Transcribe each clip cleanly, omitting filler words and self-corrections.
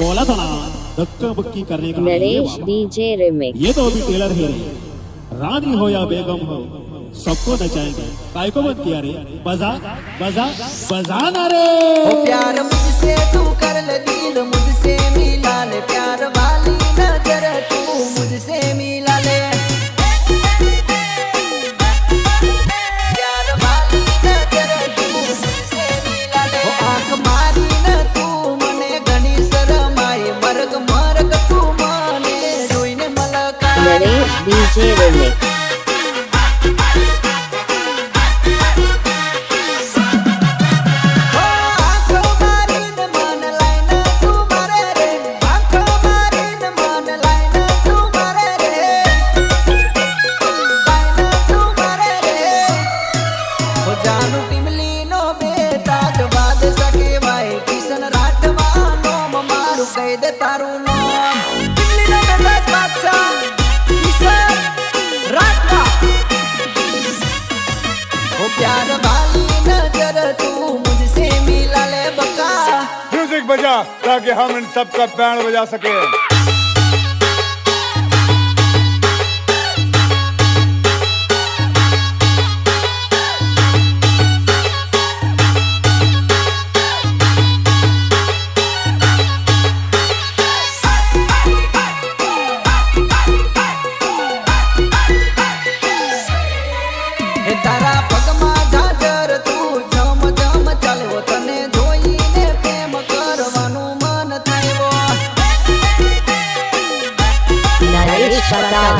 बोला था ना धक्का बक्की करने का नरेश डीजे रिमिक्स। ये तो अभी टेलर है रे, रानी हो या बेगम हो सबको नचाएंगे। काय को मत किया रे, बजा बजा बजाना रे। ओ प्यार मुझसे तू कर ले दिल मुझसे मिला ले, प्यार वाली नजर तू मुझसे मिला ले, प्यार वाली नजर तू मुझसे मिला ले। ओ आंख मारी न तू मने घनी शरमाई, मरग मरग तू माने जोईने मलका। Naresh DJ remix. कह दे तारू नाम दिल्ली ना बेटा बादशाह किशोर राठवा। ओ प्यार वाली नजर तू मुझसे मिला ले बका। म्यूजिक बजा ताकि हम इन सबका बैंड बजा सके। तारा पगमा झाजर तू झम झम चाल्यो, तने જોઈને પ્રેમ કરવાનું મન થાયો। नरेश पताल।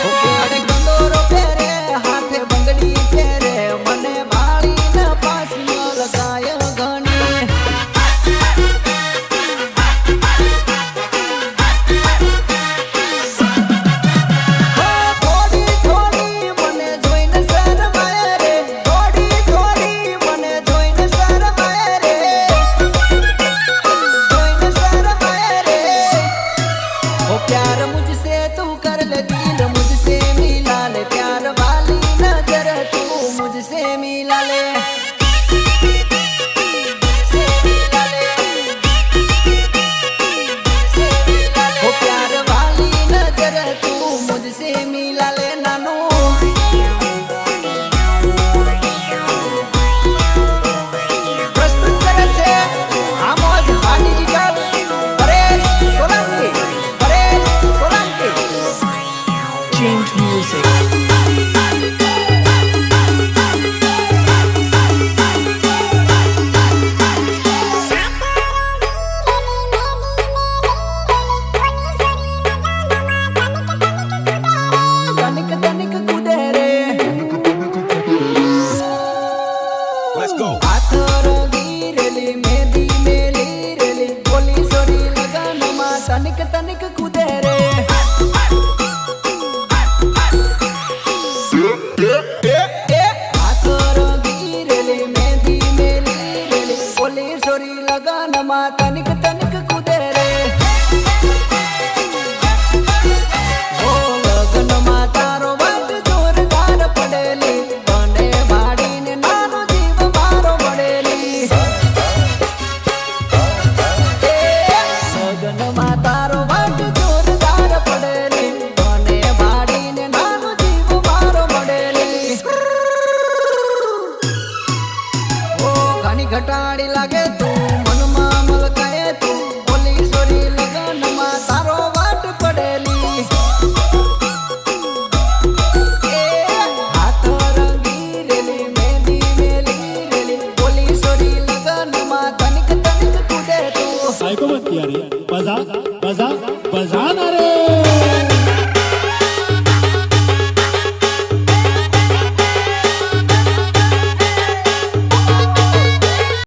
ओ केड़े कंदोरो फेरे हाथे બંગડી फेरे, મને વાળીને પાસમાં લગાય ઘણી। प्यार मुझसे तू कर ले दिल मुझसे मिला ले, प्यार वाली नजर तू मुझसे मिला ले, मुझसे मिला ले, मुझसे मिला ले। ओ प्यार वाली नजर तू मुझसे मिला ले नानू। प्रस्तुत करे छे आमोद वाणी जिगर परेश सोलंकी। Change music. तनिक तनिक कूदे रे, Let's go. हाथ रंगी रेली मेहंदी मेली रेली, बोली सोरी लगन मा तनिक तनिक कूदे रे। हाथ रंगी रेली मेहंदी मेली रेली, बोली सोरी लगन मा तनिक तनिक कूदे रे। ओ लगन मा तारो वाट जोरदार पड़ेली, बने भाड़ीने नानो जीव मारो बड़ेली। लगन मा तारो वाट जोरदार पड़ेली, बने भाड़ीने नानो जीव मारो बड़ेली। ओ घणी घटाड़ी लागे तू मनमा मलकाए तू, बोली सोरी लगन मा तारो वाट पड़ेली। हाथ रंगी रेली मेहंदी मेली रेली, बोली सोरी लगन मा तनिक तनिक कूदे तू। काय को मत किया रे, बजा बजा बजाना रे।